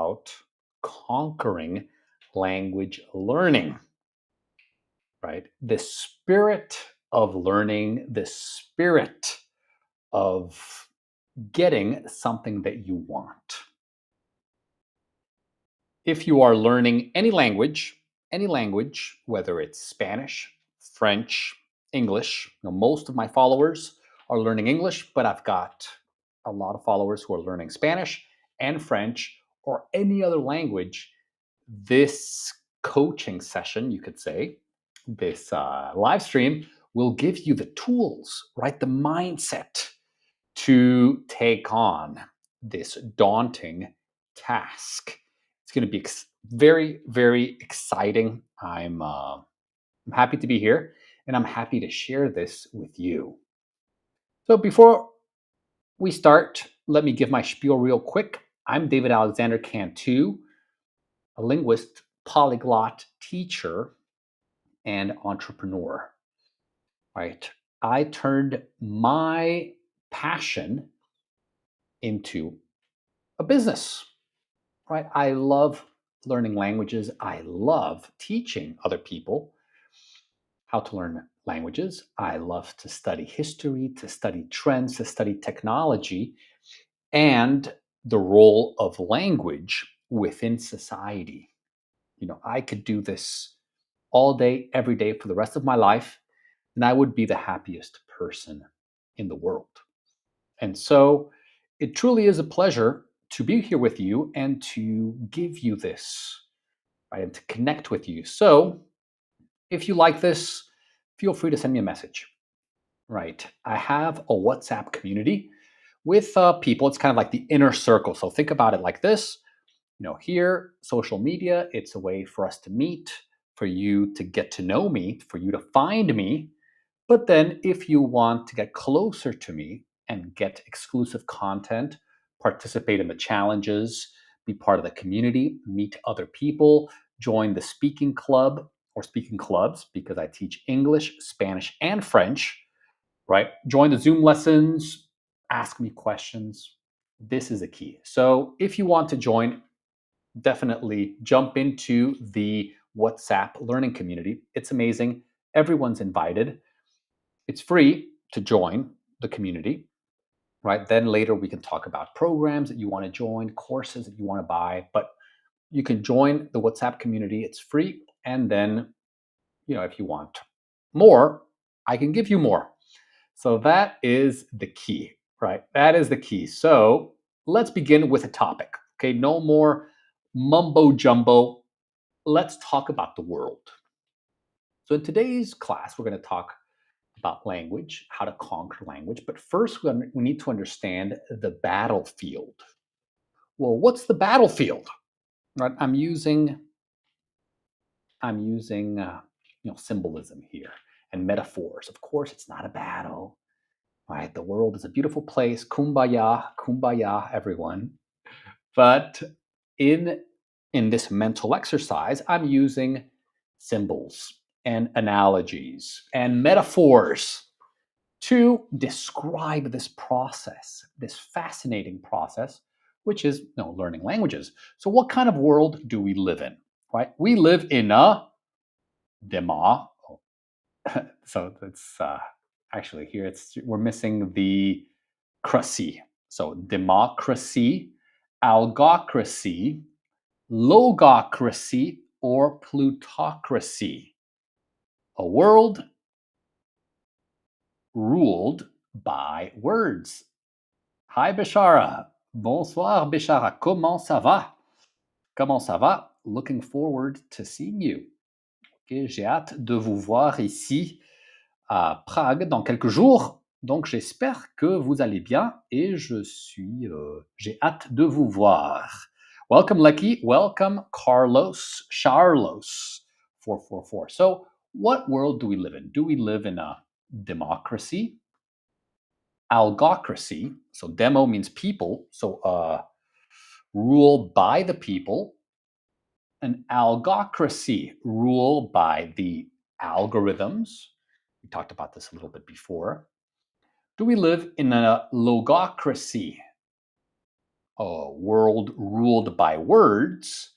about conquering language learning, right? The spirit of learning, the spirit of getting something that you want. If you are learning any language, whether it's Spanish, French, English, most of my followers are learning English, but I've got a lot of followers who are learning Spanish and French or any other language. This coaching session, you could say, this live stream will give you the tools, right? The mindset to take on this daunting task. It's going to be very, very exciting. I'm happy to be here and I'm happy to share this with you. So, before we start, let me give my spiel real quick. I'm David Alexander Cantu, a linguist, polyglot teacher, and entrepreneur. Right? I turned my passion into a business. Right? I love learning languages. I love teaching other people how to learn languages. I love to study history, to study trends, to study technology, and the role of language within society. I could do this all day, every day for the rest of my life, and I would be the happiest person in the world. And so it truly is a pleasure to be here with you and to give you this, right, and to connect with you. So if you like this, feel free to send me a message, right? I have a WhatsApp community with people. It's kind of like the inner circle. So think about it like this. Here, social media, it's a way for us to meet, for you to get to know me, for you to find me. But then if you want to get closer to me and get exclusive content, participate in the challenges, be part of the community, meet other people, join the speaking club or speaking clubs because I teach English, Spanish, and French, right? Join the Zoom lessons, ask me questions. This is the key. So if you want to join, definitely jump into the WhatsApp learning community. It's amazing. Everyone's invited. It's free to join the community, right? Then later we can talk about programs that you want to join, courses that you want to buy, but you can join the WhatsApp community. It's free. And then, if you want more, I can give you more. So that is the key, right? That is the key. So let's begin with a topic. Okay, no more mumbo jumbo. Let's talk about the world. So in today's class, we're going to talk about language, how to conquer language. But first, we need to understand the battlefield. Well, what's the battlefield? Right? I'm using symbolism here and metaphors. Of course, it's not a battle. Right? The world is a beautiful place. Kumbaya, kumbaya, everyone. But in this mental exercise, I'm using symbols and analogies and metaphors to describe this process, this fascinating process, which is learning languages. So, what kind of world do we live in? Right? We live in a dema. So that's actually here. We're missing the cracy. So democracy, algocracy, logocracy, or plutocracy. A world ruled by words. Hi, Bishara. Bonsoir, Bishara. Comment ça va? Comment ça va? Looking forward to seeing you. Okay, j'ai hâte de vous voir ici à Prague dans quelques jours. Donc, j'espère que vous allez bien et j'ai hâte de vous voir. Welcome, Lecky. Welcome, Carlos. Charlos, 444. So, what world do we live in? Do we live in a democracy? Algocracy. So, demo means people. So, rule by the people. An algocracy, rule by the algorithms. We talked about this a little bit before. Do we live in a logocracy? a world ruled by words,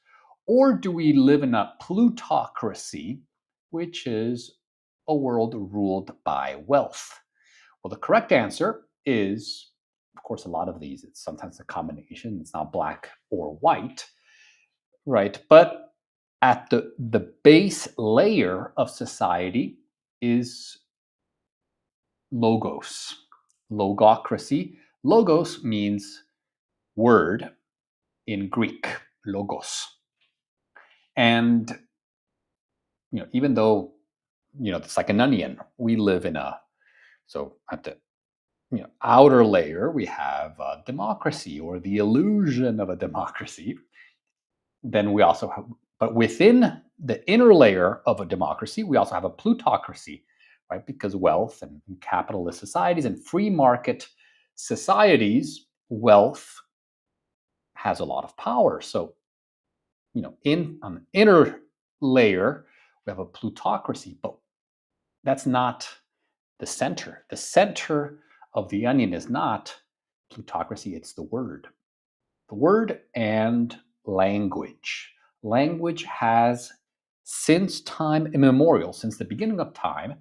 or do we live in a plutocracy, which is a world ruled by wealth? Well, the correct answer is, of course, a lot of these, it's sometimes a combination. It's not black or white, right? But at the base layer of society is logos, logocracy. Logos means word in Greek, logos. And even though it's like an onion, we live in a so at the outer layer we have a democracy or the illusion of a democracy. Then we also have, but within the inner layer of a democracy, we also have a plutocracy, right? Because wealth and capitalist societies and free market societies, wealth has a lot of power. So in on the inner layer, we have a plutocracy, but that's not the center. The center of the onion is not plutocracy, it's the word. The word and language. Language has, since time immemorial, since the beginning of time,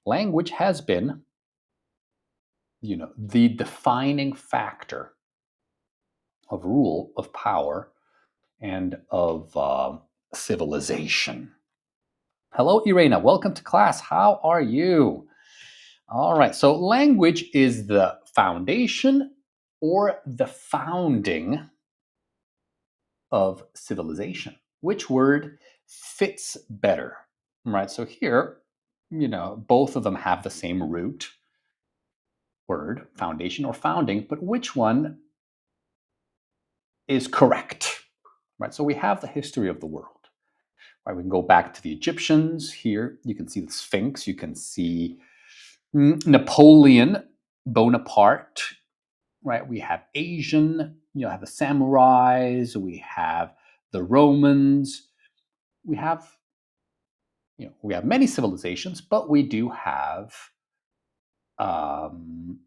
language has been, the defining factor of rule, of power, and of civilization. Hello, Irena. Welcome to class. How are you? All right. So, language is the foundation or the founding of civilization. Which word fits better? Right. So, here, both of them have the same root word, foundation or founding, but which one is correct? Right. So, we have the history of the world. Right, we can go back to the Egyptians. Here, you can see the Sphinx. You can see Napoleon Bonaparte. Right, we have Asian. Have the samurais. We have the Romans. We have we have many civilizations, but we do have um,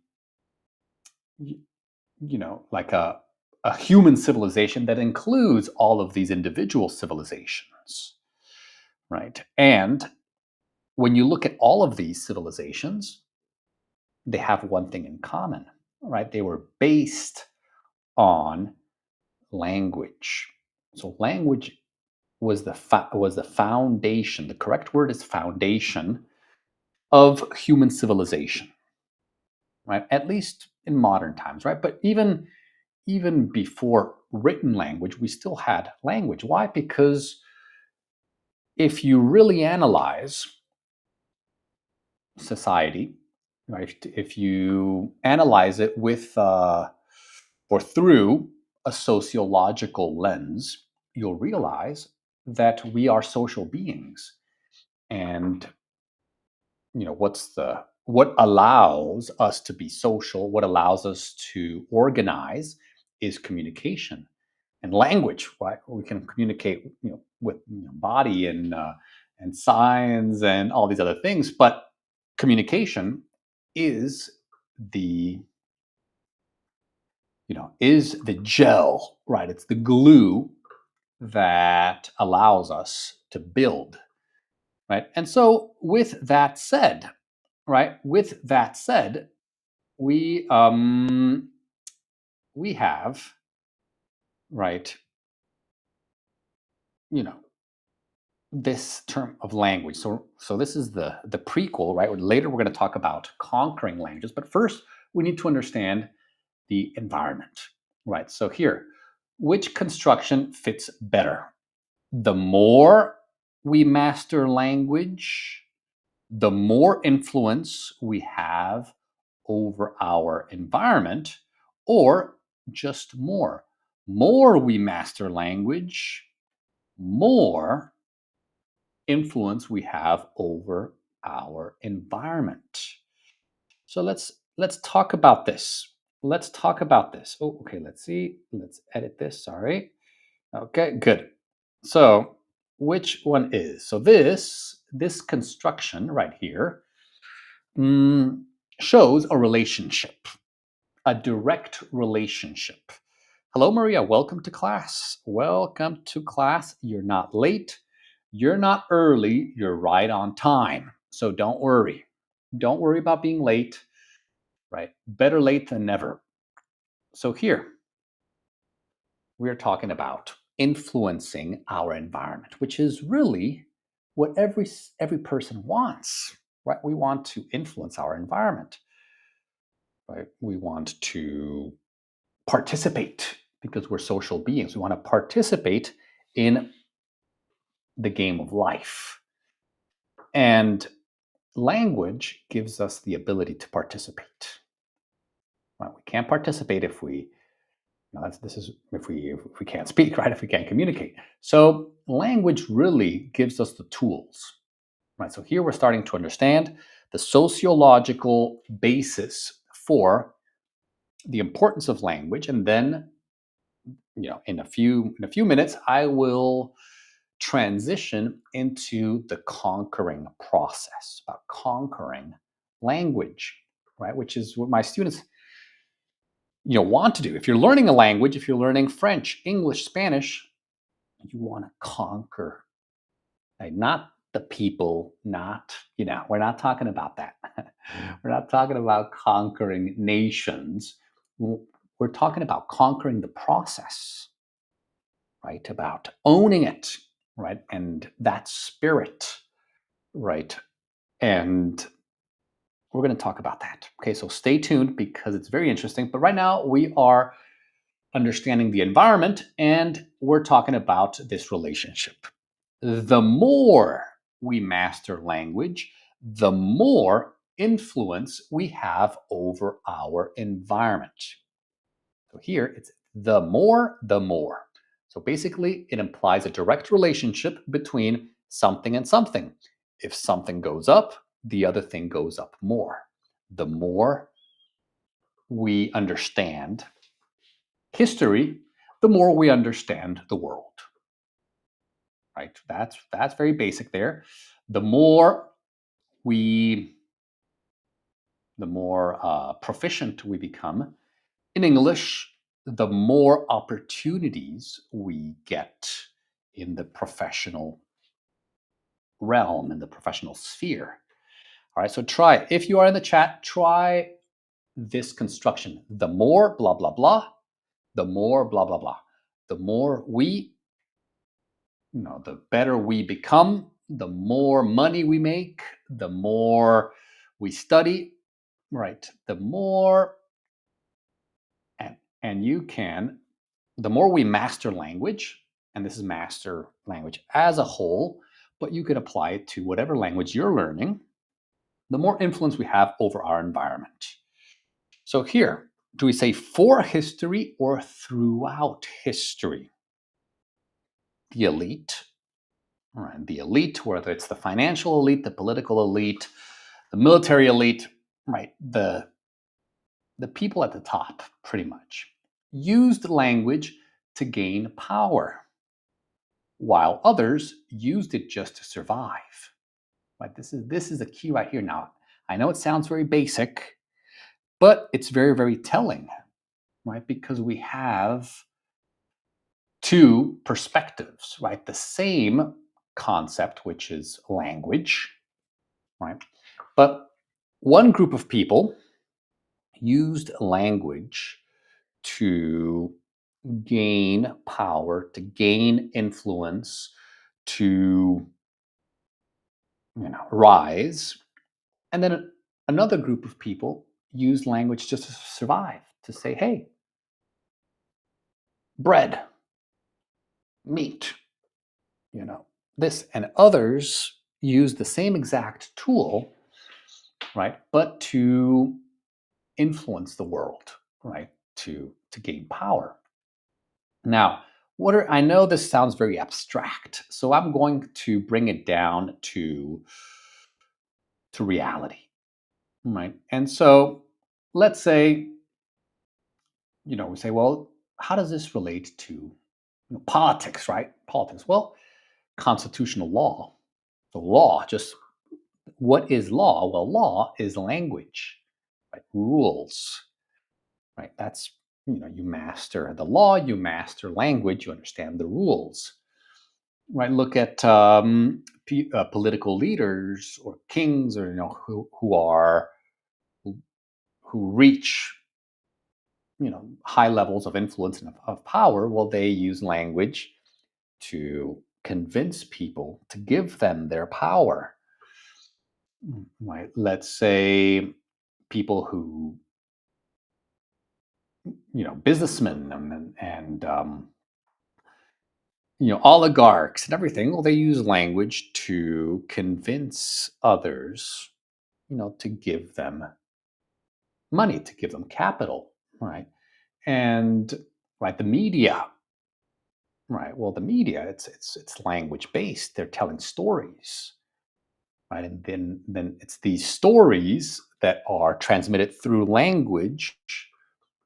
like a human civilization that includes all of these individual civilizations, right? And when you look at all of these civilizations, they have one thing in common, right? They were based on language. So language was the foundation. The correct word is foundation of human civilization, right? At least in modern times, right? But even before written language, we still had language. Why? Because if you really analyze society, right? If you analyze it with or through a sociological lens, you'll realize that we are social beings, and what allows us to be social, what allows us to organize, is communication and language. Right? We can communicate, with body and signs and all these other things, but communication is the is the gel, right? It's the glue that allows us to build, right? And so, with that said, right, we have, right, you know, this term of language. So this is the prequel, right? Later we're going to talk about conquering languages, but first we need to understand the environment, right? So here, which construction fits better? The more we master language, the more influence we have over our environment, or just more. More we master language, more influence we have over our environment. So let's talk about this. Let's talk about this. Oh, okay, let's see. Let's edit this. Sorry. Okay, good. So, which one is? So this construction right here shows a relationship, a direct relationship. Hello, Maria. Welcome to class. Welcome to class. You're not late. You're not early. You're right on time. So don't worry. Don't worry about being late, right? Better late than never. So here we are talking about influencing our environment, which is really what every person wants, right? We want to influence our environment, right? We want to participate because we're social beings. We want to participate in the game of life. And language gives us the ability to participate. Well, we can't participate if we this is if we can't speak, right? If we can't communicate. So language really gives us the tools, right? So here we're starting to understand the sociological basis for the importance of language, and then in a few minutes, I will transition into the conquering process, about conquering language, right? Which is what my students want to do. If you're learning a language, if you're learning French, English, Spanish, you want to conquer, right? Not the people, not we're not talking about that. We're not talking about conquering nations. We're talking about conquering the process, right? About owning it, right? And that spirit, right? And we're going to talk about that. Okay, so stay tuned because it's very interesting. But right now we are understanding the environment and we're talking about this relationship. The more we master language, the more influence we have over our environment. So here it's the more, the more. So basically, it implies a direct relationship between something and something. If something goes up, the other thing goes up more. The more we understand history, the more we understand the world. Right? That's very basic there. The more we the more proficient we become in English, the more opportunities we get in the professional realm, in the professional sphere. All right, so try it. If you are in the chat, try this construction. The more blah, blah, blah, the more blah, blah, blah. The more we, the better we become, the more money we make, the more we study, right? The more, and you can the more we master language, and this is master language as a whole, but you could apply it to whatever language you're learning, the more influence we have over our environment. So here, do we say for history or throughout history? The elite, right? The elite, whether it's the financial elite, the political elite, the military elite, right? The people at the top, pretty much, used language to gain power, while others used it just to survive. Right? This is a key right here. Now, I know it sounds very basic, but it's very, very telling, right? Because we have two perspectives, right? The same concept, which is language, right? But one group of people used language to gain power, to gain influence, to rise. And then another group of people use language just to survive, to say, hey, bread, meat, this. And others use the same exact tool, right? But to influence the world, right? To gain power. Now, I know this sounds very abstract, so I'm going to bring it down to reality, right? And so let's say, we say, well, how does this relate to politics, right? Politics. Well, constitutional law. So law, just what is law? Well, law is language, right? Rules, right? That's You master the law, you master language, you understand the rules. Right? Look at political leaders or kings, or who reach high levels of influence and of power. Well, they use language to convince people to give them their power. Right? Let's say people who businessmen and oligarchs and everything. Well, they use language to convince others, to give them money, to give them capital, right? And right, the media, right? Well, the media, it's language based. They're telling stories, right? And then it's these stories that are transmitted through language,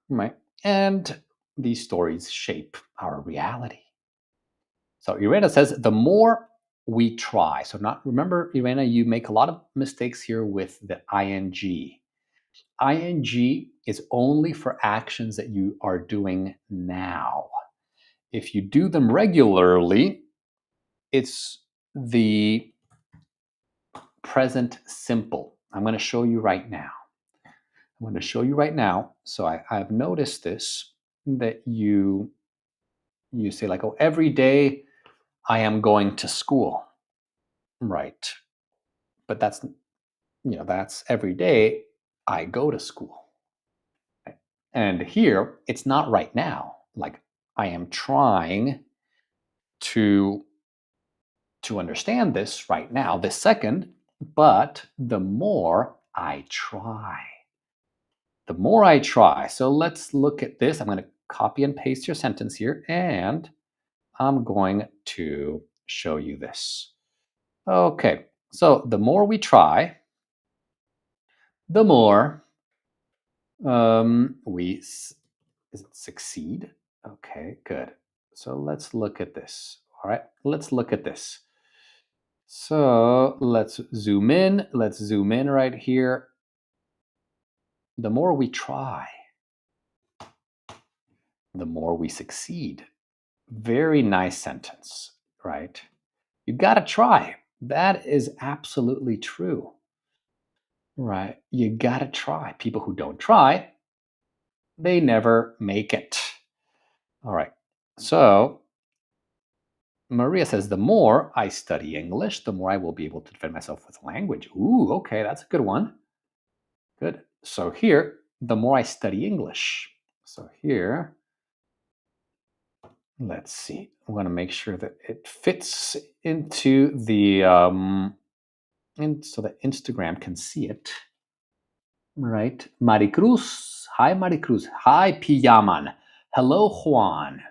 right? And these stories shape our reality. So Irena says, the more we try. So not remember, Irena, you make a lot of mistakes here with the ing. Ing is only for actions that you are doing now. If you do them regularly, it's the present simple. I'm going to show you right now. So I've noticed this, that you say like, oh, every day I am going to school. Right. But that's every day I go to school. Right? And here it's not right now. Like, I am trying to understand this right now, this second, but the more I try. The more I try. So let's look at this. I'm going to copy and paste your sentence here, and I'm going to show you this. Okay. So the more we try, the more we succeed. Okay, good. So let's look at this. All right, let's look at this. So let's zoom in. Let's zoom in right here. The more we try, the more we succeed. Very nice sentence, right? You got to try. That is absolutely true, right? You got to try. People who don't try, they never make it. All right. So Maria says, the more I study English, the more I will be able to defend myself with language. Ooh, okay, that's a good one. Good. So here, the more I study English. So here, let's see. I'm going to make sure that it fits into the, so that Instagram can see it. Right. Maricruz. Hi, Maricruz. Hi, Piyaman. Hello, Juan.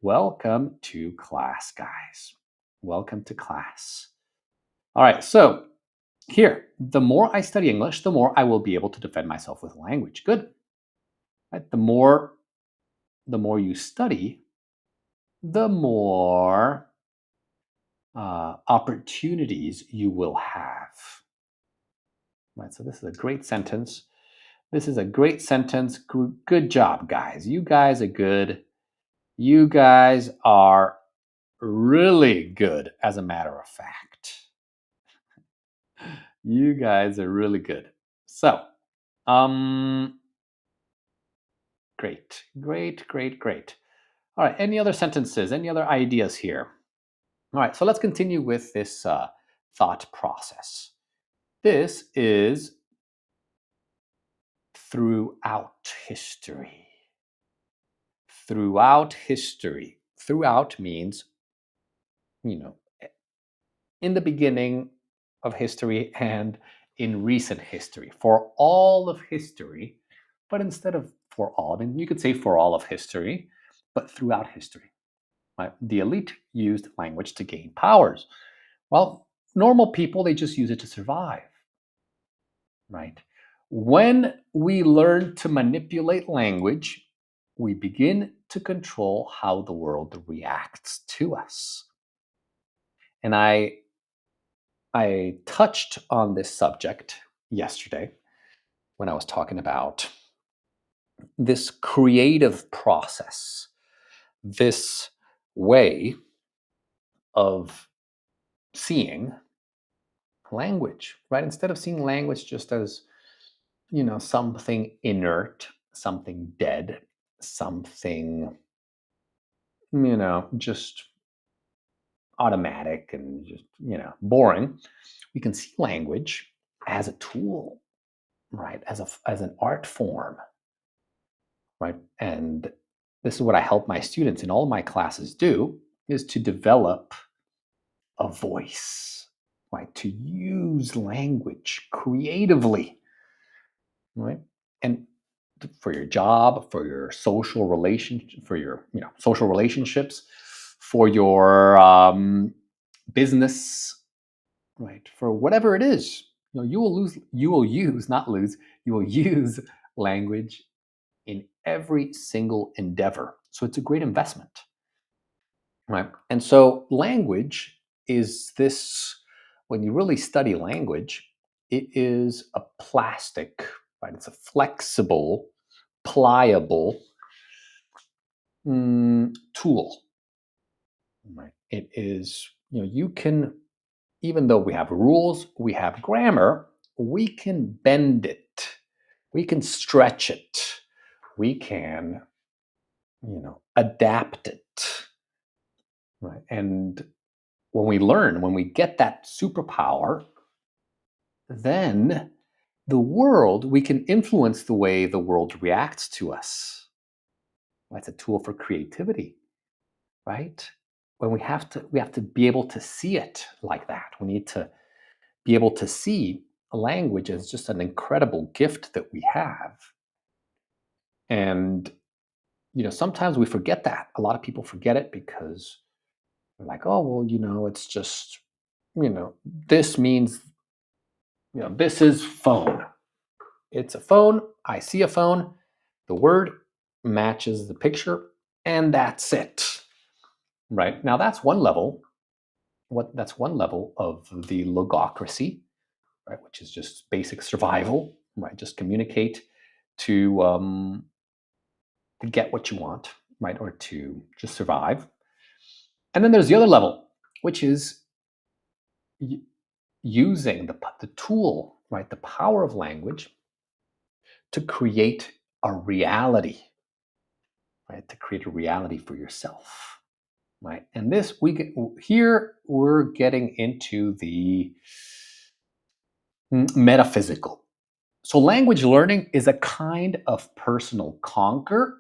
Welcome to class, guys. Welcome to class. All right, so here, the more I study English, the more I will be able to defend myself with language. Good. Right? The more you study, the more opportunities you will have. Right. So this is a great sentence. This is a great sentence. Good job, guys. You guys are good. You guys are really good, as a matter of fact. You guys are really good. So, great, great, great, great. All right, any other sentences, any other ideas here? All right, so let's continue with this thought process. This is throughout history. Throughout history. Throughout means, you know, in the beginning of history and in recent history. For all of history, but instead of for all, I mean, you could say for all of history, but throughout history. Right? The elite used language to gain powers. Well, normal people, they just use it to survive. Right? When we learn to manipulate language, we begin to control how the world reacts to us. And I touched on this subject yesterday when I was talking about this creative process, this way of seeing language, right? Instead of seeing language just as, something inert, something dead, something, just automatic and just, boring, we can see language as a tool, right? As an art form, right? And this is what I help my students in all of my classes do, is to develop a voice, right? To use language creatively, right? And for your job, for your social for your social relationships, for your business, right? For whatever it is, you will use, not lose, you will use language in every single endeavor. So it's a great investment, right? And so language is this, when you really study language, it is a plastic, right? It's a flexible, pliable tool, right? It is, you can, even though we have rules, we have grammar, we can bend it, we can stretch it, we can, adapt it, right? And when we get that superpower, then we can influence the way the world reacts to us. That's a tool for creativity, right? When we have to be able to see it like that. We need to be able to see language as just an incredible gift that we have. And sometimes we forget that. A lot of people forget it because they're like, oh, well, it's just, you know, this means, this is phone. It's a phone. I see a phone. The word matches the picture, and that's it. Right? Now that's one level. That's one level of the logocracy, right? Which is just basic survival, right? Just communicate to get what you want, right? Or to just survive. And then there's the other level, which is using the tool, right? The power of language to create a reality, right? To create a reality for yourself, right? And this here we're getting into the metaphysical. So language learning is a kind of personal conquer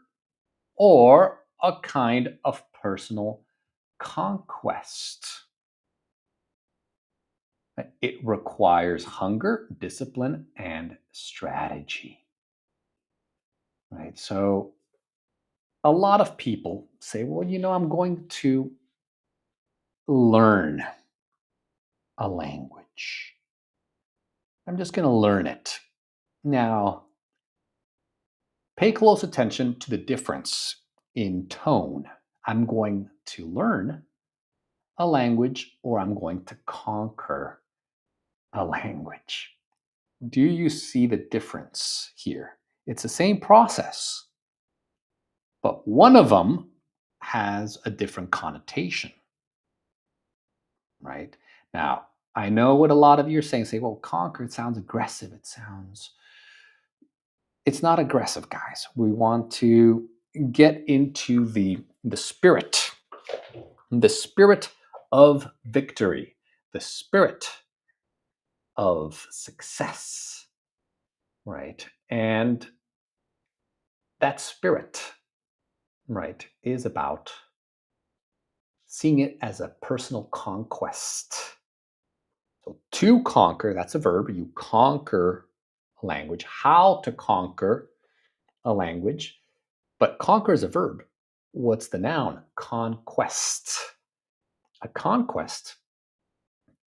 or a kind of personal conquest. It requires hunger, discipline, and strategy. Right? So a lot of people say, well, I'm going to learn a language. I'm just going to learn it. Now, pay close attention to the difference in tone. I'm going to learn a language or I'm going to conquer a language. Do you see the difference here? It's the same process, but one of them has a different connotation, right? Now, I know what a lot of you are saying. Say, well, conquer, it sounds aggressive. It's not aggressive, guys. We want to get into the spirit of victory, the spirit of success, right? And that spirit, right, is about seeing it as a personal conquest. So to conquer, that's a verb. You conquer a language. How to conquer a language. But conquer is a verb. What's the noun? Conquest. A conquest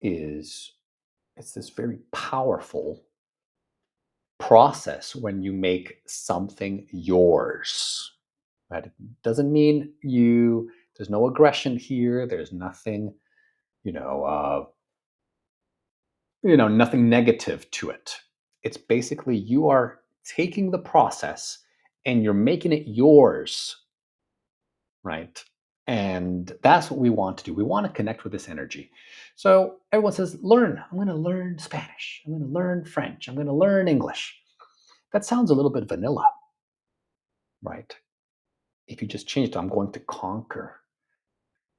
it's this very powerful process when you make something yours. Right? It doesn't mean there's no aggression here. There's nothing, you know, uh, nothing negative to it. It's basically you are taking the process and you're making it yours, right? And that's what we want to do. We want to connect with this energy. So everyone says, learn. I'm going to learn Spanish. I'm going to learn French. I'm going to learn English. That sounds a little bit vanilla, right? If you just change it, I'm going to conquer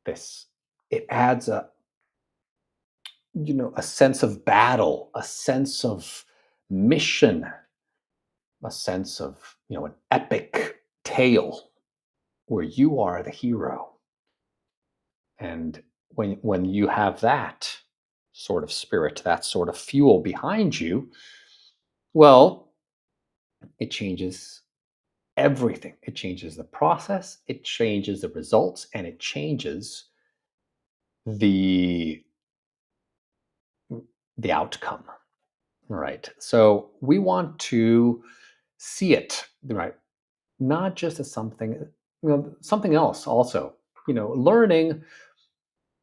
this. It adds a sense of battle, a sense of mission, a sense of, an epic tale where you are the hero. And when you have that sort of spirit, that sort of fuel behind you, well, it changes everything. It changes the process, it changes the results, and it changes the the outcome, right? So we want to see it, right, not just as something, something else also. Learning,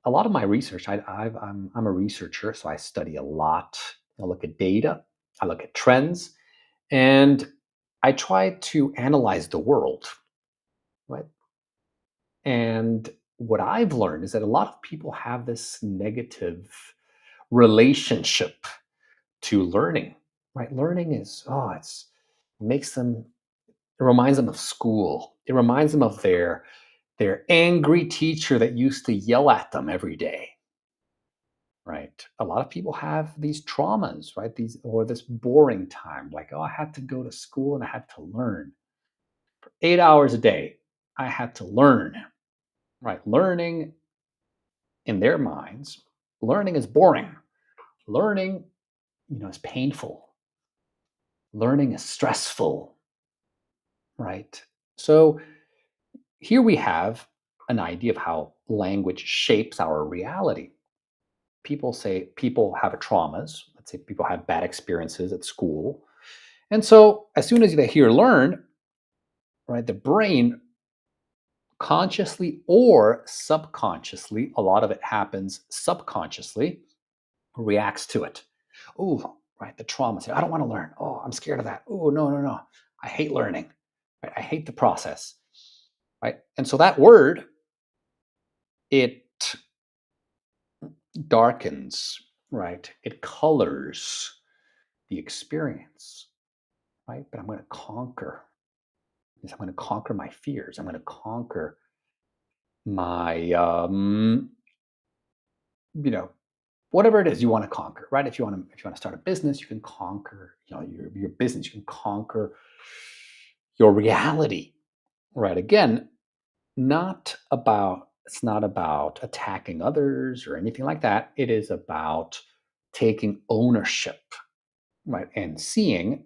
a lot of my research, I'm a researcher, so I study a lot. I look at data, I look at trends, and I try to analyze the world, right? And what I've learned is that a lot of people have this negative relationship to learning, right? Learning is, makes them, it reminds them of school. It reminds them of their angry teacher that used to yell at them every day, right? A lot of people have these traumas, right? These, or this boring time, like, oh, I had to go to school and I had to learn for 8 hours a day. I had to learn, right? Learning, in their minds, learning is boring. Learning, is painful. Learning is stressful, right? So here we have an idea of how language shapes our reality. People say people have traumas. Let's say people have bad experiences at school. And so as soon as they hear learn, right, the brain, consciously or subconsciously, a lot of it happens subconsciously, reacts to it. Oh, right, the trauma. Say, I don't want to learn. Oh, I'm scared of that. Oh, no, no, no. I hate learning. Right? I hate the process. Right. And so that word, it darkens, right? It colors the experience, right? But I'm going to conquer. I'm going to conquer my fears. I'm going to conquer my, you know, whatever it is you want to conquer, right? If you want to start a business, you can conquer, your business. You can conquer your reality, right? Again, it's not about attacking others or anything like that. It is about taking ownership, right? And seeing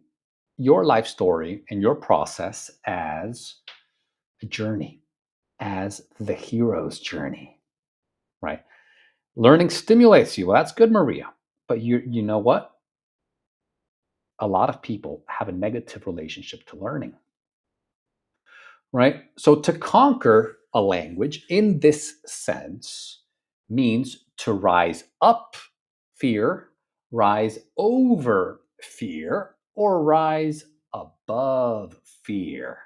your life story and your process as a journey, as the hero's journey, right? Learning stimulates you. Well, that's good, Maria. But you know what? A lot of people have a negative relationship to learning, right? So to conquer a language in this sense means to rise up fear, rise over fear, or rise above fear,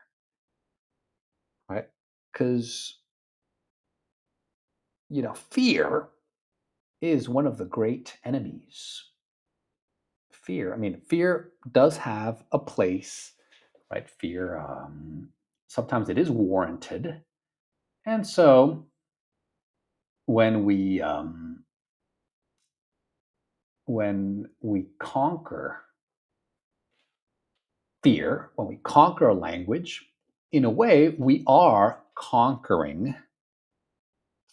right? Because, fear is one of the great enemies. Fear does have a place, right? Fear, sometimes it is warranted. And so when we conquer fear, when we conquer a language, in a way, we are conquering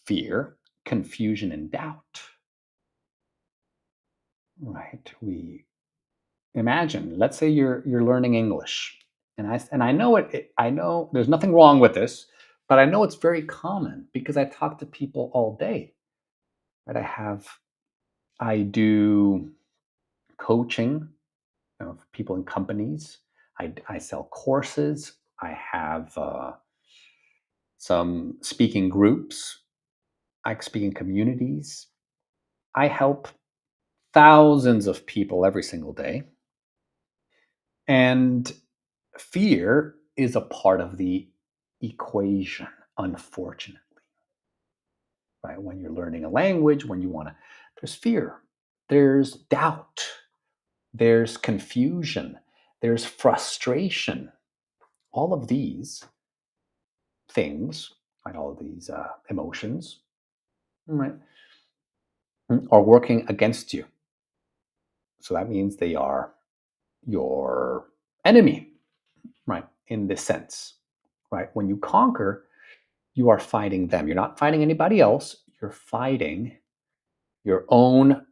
fear, confusion, and doubt, right? We imagine, let's say you're learning English, and I know I know there's nothing wrong with this, but I know it's very common because I talk to people all day, right? I do coaching of people in companies. I sell courses. I have some speaking groups. I speak in communities. I help thousands of people every single day. And fear is a part of the equation, unfortunately. Right? When you're learning a language, when you want to, there's fear, there's doubt, there's confusion, there's frustration. All of these things, right, all of these emotions, right, are working against you. So that means they are your enemy, right, in this sense, right? When you conquer, you are fighting them. You're not fighting anybody else. You're fighting your own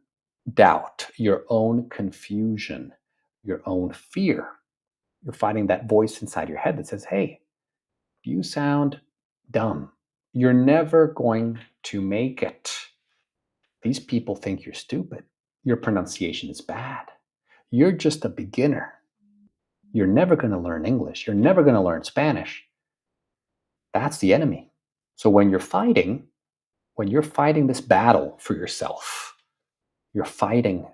doubt, your own confusion, your own fear. You're fighting that voice inside your head that says, hey, you sound dumb. You're never going to make it. These people think you're stupid. Your pronunciation is bad. You're just a beginner. You're never going to learn English. You're never going to learn Spanish. That's the enemy. So when you're fighting this battle for yourself, you're fighting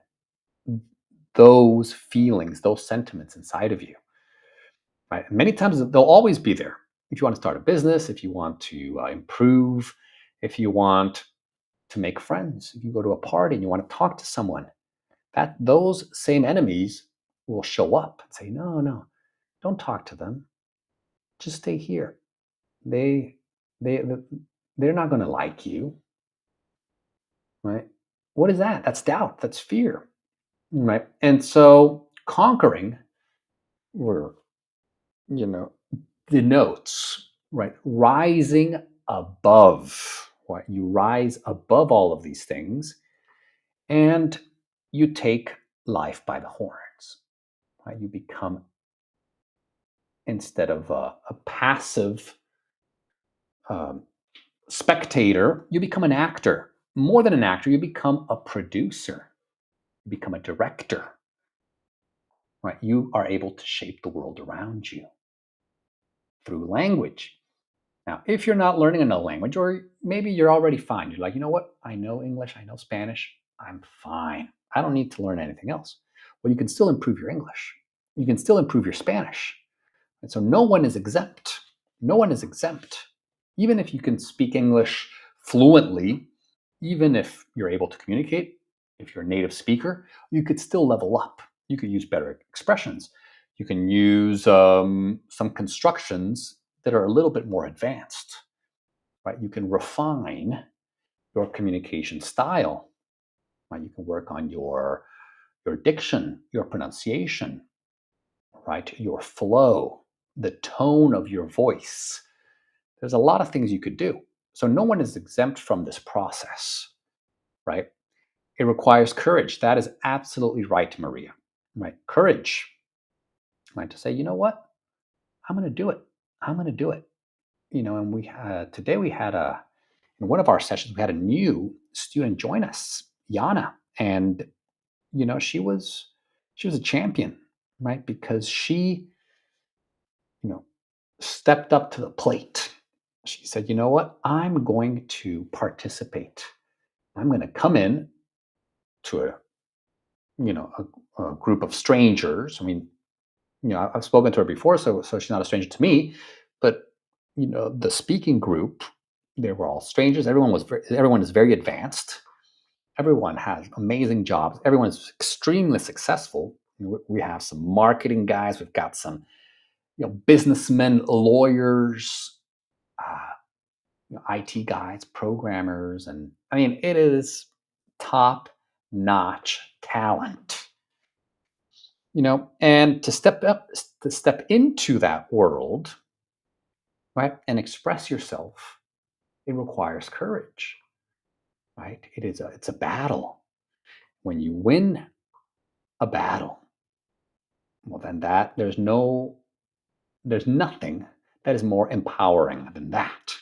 those feelings, those sentiments inside of you. Right? And many times they'll always be there. If you want to start a business, if you want to improve, if you want to make friends, if you go to a party and you want to talk to someone, that those same enemies will show up and say, no, no, don't talk to them. Just stay here. They they they're not going to like you, right? What is that? That's doubt. That's fear, right? And so conquering, or you know, denotes, right, rising above. What you rise above all of these things, and you take life by the horns. Right? You become, instead of a passive um, spectator, you become an actor. More than an actor, you become a producer. You become a director. Right? You are able to shape the world around you through language. Now, if you're not learning another language, or maybe you're already fine, you're like, you know what? I know English, I know Spanish, I'm fine. I don't need to learn anything else. Well, you can still improve your English. You can still improve your Spanish. And so no one is exempt. No one is exempt. Even if you can speak English fluently, even if you're able to communicate, if you're a native speaker, you could still level up. You could use better expressions. You can use some constructions that are a little bit more advanced, right? You can refine your communication style, right? You can work on your diction, your pronunciation, right? Your flow, the tone of your voice. There's a lot of things you could do. So no one is exempt from this process, right? It requires courage. That is absolutely right, Maria, right? Courage, right? To say, you know what? I'm going to do it. I'm going to do it. And we had today we had in one of our sessions, we had a new student join us, Yana, and she was a champion, right? Because she, you know, stepped up to the plate. She said, you know what? I'm going to participate. I'm going to come in to a group of strangers. I mean, I've spoken to her before, so she's not a stranger to me. But the speaking group, they were all strangers. Everyone is very advanced. Everyone has amazing jobs. Everyone is extremely successful. We have some marketing guys. We've got some businessmen, lawyers, IT guys, programmers, and I mean it is top notch talent. And to step into that world, right, and express yourself, it requires courage, right? It's a battle. When you win a battle, well, then there's nothing that is more empowering than that.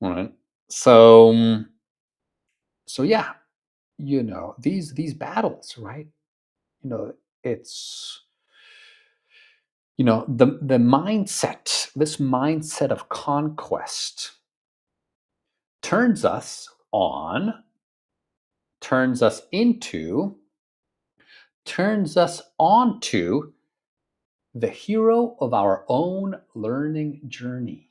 All right. So yeah, these battles, right? It's the mindset, this mindset of conquest turns us on, turns us into, turns us onto the hero of our own learning journey.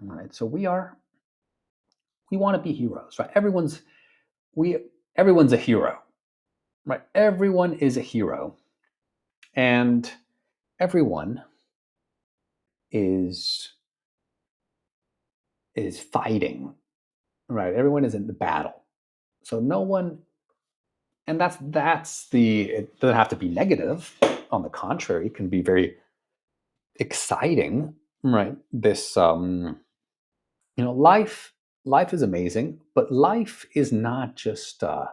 All right. So we want to be heroes, right? We everyone's a hero, right? Everyone is a hero, and everyone is is fighting, right? Everyone is in the battle. So no one, and that's the, it doesn't have to be negative. On the contrary, it can be very exciting, right? This life is amazing, but life is not just a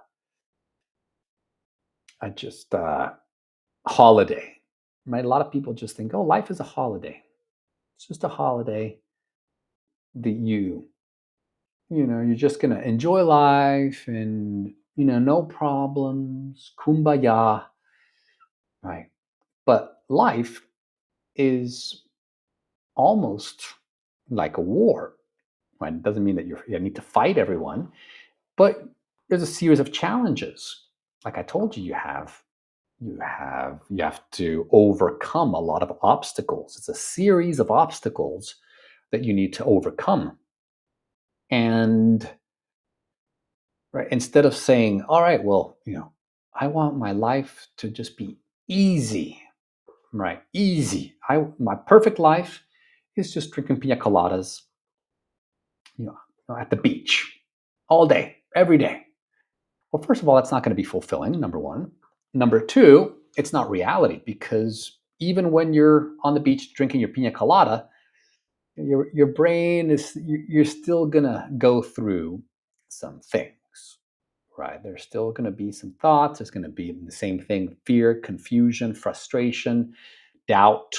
holiday, right? A lot of people just think, oh, life is a holiday. It's just a holiday that you're just gonna enjoy life and no problems, kumbaya, right? But life is almost like a war, right? It doesn't mean that you need to fight everyone, but there's a series of challenges. Like I told you, you have to overcome a lot of obstacles. It's a series of obstacles that you need to overcome. And right, instead of saying, all right, well, I want my life to just be easy, right? Easy. My perfect life is just drinking pina coladas, you at the beach all day, every day. Well, first of all, that's not going to be fulfilling, number one. Number two, it's not reality, because even when you're on the beach drinking your pina colada, your brain is, you're still going to go through some things, right? There's still going to be some thoughts. There's going to be the same thing: fear, confusion, frustration, doubt,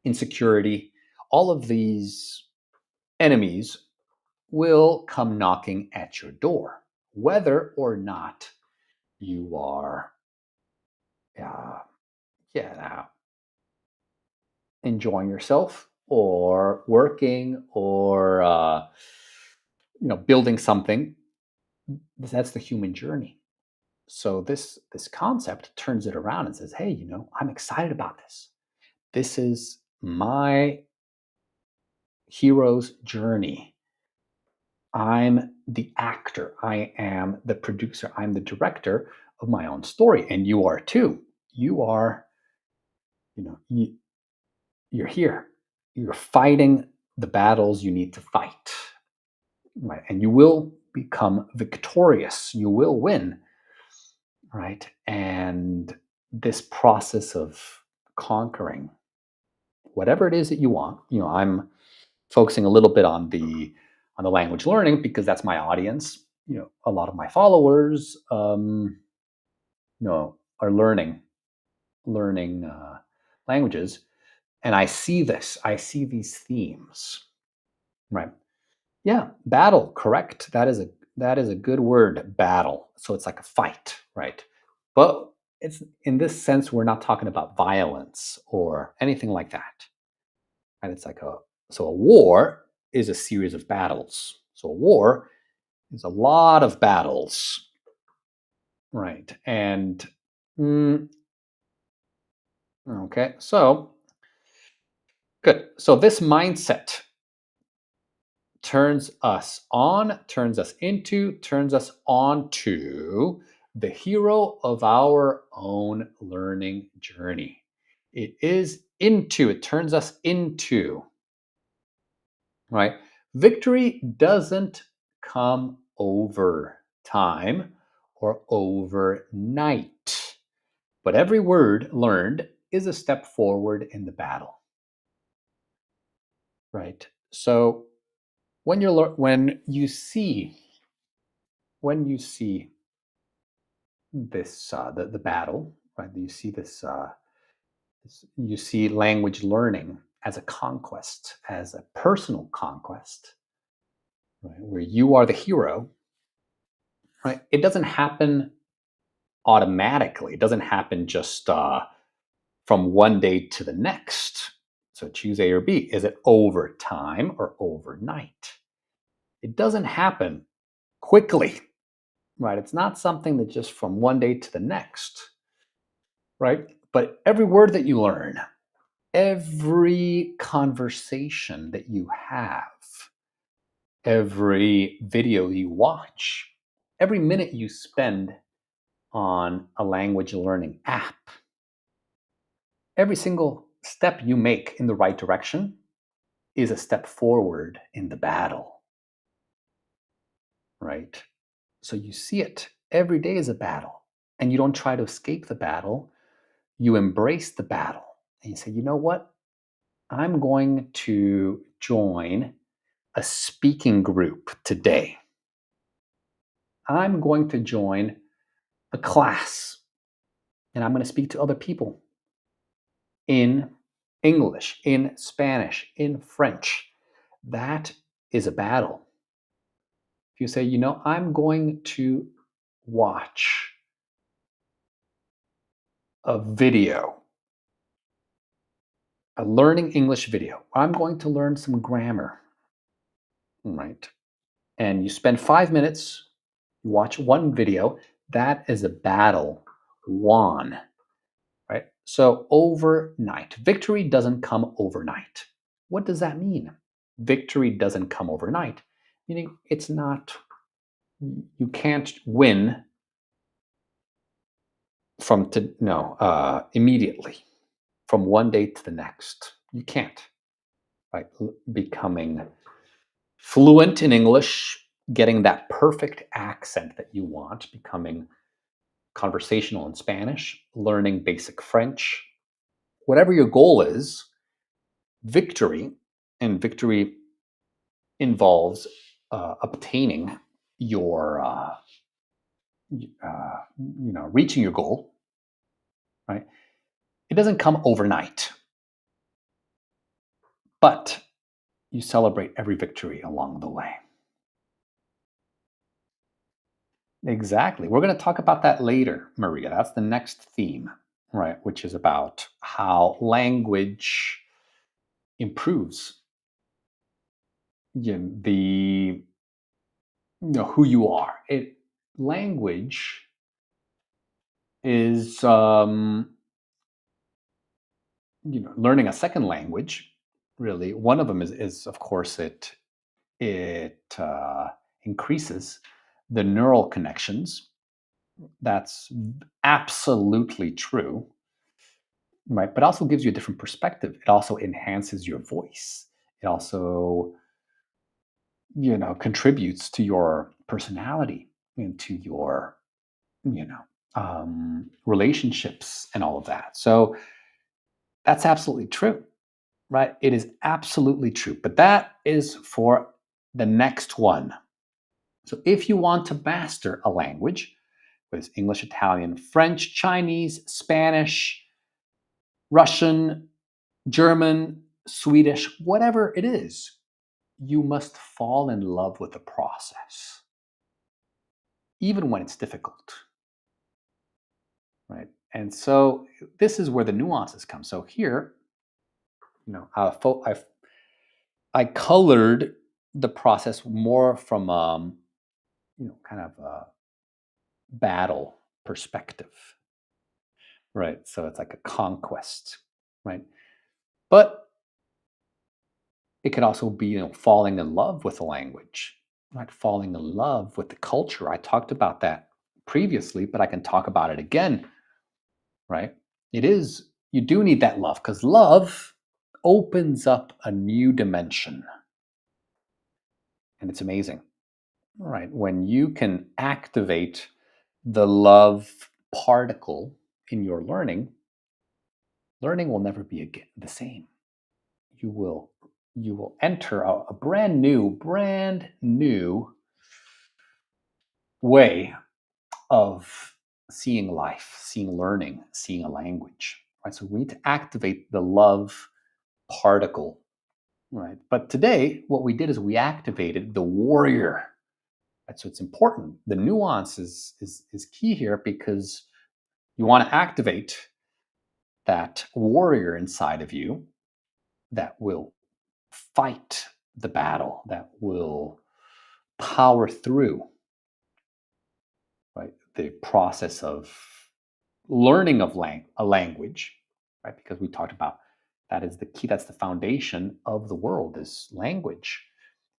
insecurity. All of these enemies will come knocking at your door, whether or not you are, uh, yeah, enjoying yourself or working or building something. That's the human journey. So this concept turns it around and says, hey, I'm excited about this. This is my hero's journey. I'm the actor. I am the producer. I'm the director of my own story. And you are too. You are, you know, you, you're here. You're fighting the battles you need to fight. Right. And you will become victorious. You will win. Right. And this process of conquering whatever it is that you want, I'm focusing a little bit on the language learning because that's my audience. A lot of my followers are learning languages, and I see these themes, right? Yeah, battle, correct. That is a good word, battle. So it's like a fight, right? But it's, in this sense, we're not talking about violence or anything like that. And it's like a war is a series of battles. So a war is a lot of battles, right? And okay, so good. So this mindset turns us on, turns us into, turns us on to the hero of our own learning journey. It turns us into, right? Victory doesn't come over time or overnight, but every word learned is a step forward in the battle, right? So when you see this the battle, right? You see language learning as a conquest, as a personal conquest, right? Where you are the hero, right? It doesn't happen automatically. It doesn't happen just from one day to the next. So choose A or B. Is it over time or overnight? It doesn't happen quickly, right? It's not something that just from one day to the next, right? But every word that you learn, every conversation that you have, every video you watch, every minute you spend on a language learning app, every single step you make in the right direction is a step forward in the battle, right? So you see it every day as a battle, and you don't try to escape the battle. You embrace the battle and you say, you know what? I'm going to join a speaking group today. I'm going to join a class and I'm going to speak to other people in English, in Spanish, in French. That is a battle. If you say, I'm going to watch a video, a learning English video, I'm going to learn some grammar, right? And you spend 5 minutes, you watch one video, that is a battle won, right? So overnight, victory doesn't come overnight. What does that mean? Victory doesn't come overnight, meaning it's not, you can't win immediately from one day to the next. You can't, right? Becoming fluent in English, getting that perfect accent that you want, becoming conversational in Spanish, learning basic French, whatever your goal is, victory, and victory involves obtaining your, reaching your goal, right? It doesn't come overnight, but you celebrate every victory along the way. Exactly. We're going to talk about that later, Maria. That's the next theme, right? Which is about how language improves the who you are. Language is learning a second language. Really, one of them is of course it increases the neural connections. That's absolutely true, right? But also gives you a different perspective. It also enhances your voice. It also contributes to your personality and to your relationships and all of that. So that's absolutely true, right? It is absolutely true. But that is for the next one. So if you want to master a language, whether it's English, Italian, French, Chinese, Spanish, Russian, German, Swedish, whatever it is, you must fall in love with the process, even when it's difficult, right? And so this is where the nuances come. So here, I colored the process more from kind of a battle perspective, right? So it's like a conquest, right? But it could also be falling in love with a language, right? Falling in love with the culture. I talked about that previously, but I can talk about it again, right? You do need that love because love opens up a new dimension, and it's amazing, right? When you can activate the love particle in your learning will never be again the same. You will enter a brand new way of seeing life, seeing learning, seeing a language, right? So we need to activate the love particle, right? But today, what we did is we activated the warrior. Right? So it's important. The nuance is key here because you want to activate that warrior inside of you that will fight the battle, that will power through, right, the process of learning of a language, right? Because we talked about that is the key, that's the foundation of the world is language,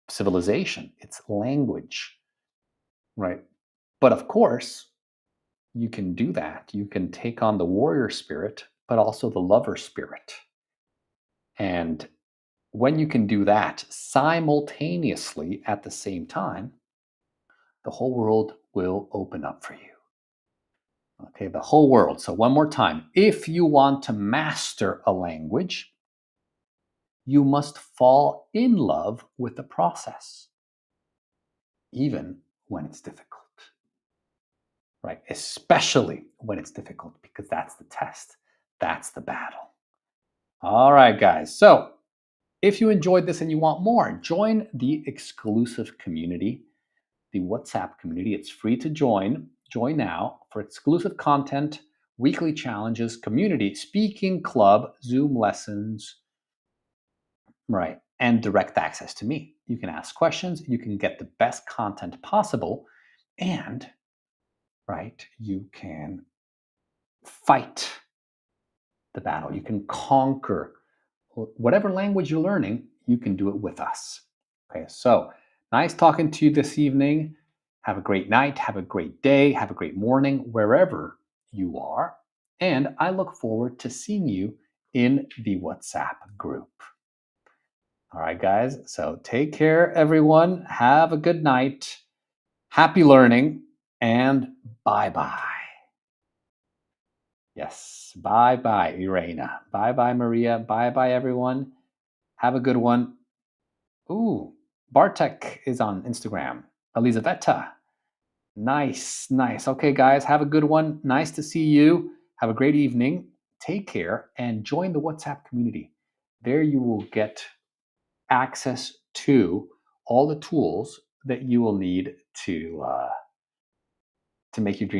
civilization, it's language, right? But of course, you can do that. You can take on the warrior spirit, but also the lover spirit. And when you can do that simultaneously at the same time, the whole world will open up for you. Okay, the whole world. So, one more time. If you want to master a language, you must fall in love with the process, even when it's difficult, right? Especially when it's difficult, because that's the test, that's the battle. All right, guys. So, if you enjoyed this and you want more, join the exclusive community, the WhatsApp community. It's free to join. Join now for exclusive content, weekly challenges, community, speaking club, Zoom lessons, right? And direct access to me. You can ask questions, you can get the best content possible, and right, you can fight the battle. You can conquer whatever language you're learning, you can do it with us. Okay, so nice talking to you this evening. Have a great night, have a great day, have a great morning, wherever you are. And I look forward to seeing you in the WhatsApp group. All right, guys. So take care, everyone. Have a good night. Happy learning, and bye bye. Yes, bye bye, Irena. Bye bye, Maria. Bye bye, everyone. Have a good one. Ooh, Bartek is on Instagram. Elizaveta. Nice, nice. Okay, guys, have a good one. Nice to see you. Have a great evening. Take care and join the WhatsApp community. There you will get access to all the tools that you will need to make your dreams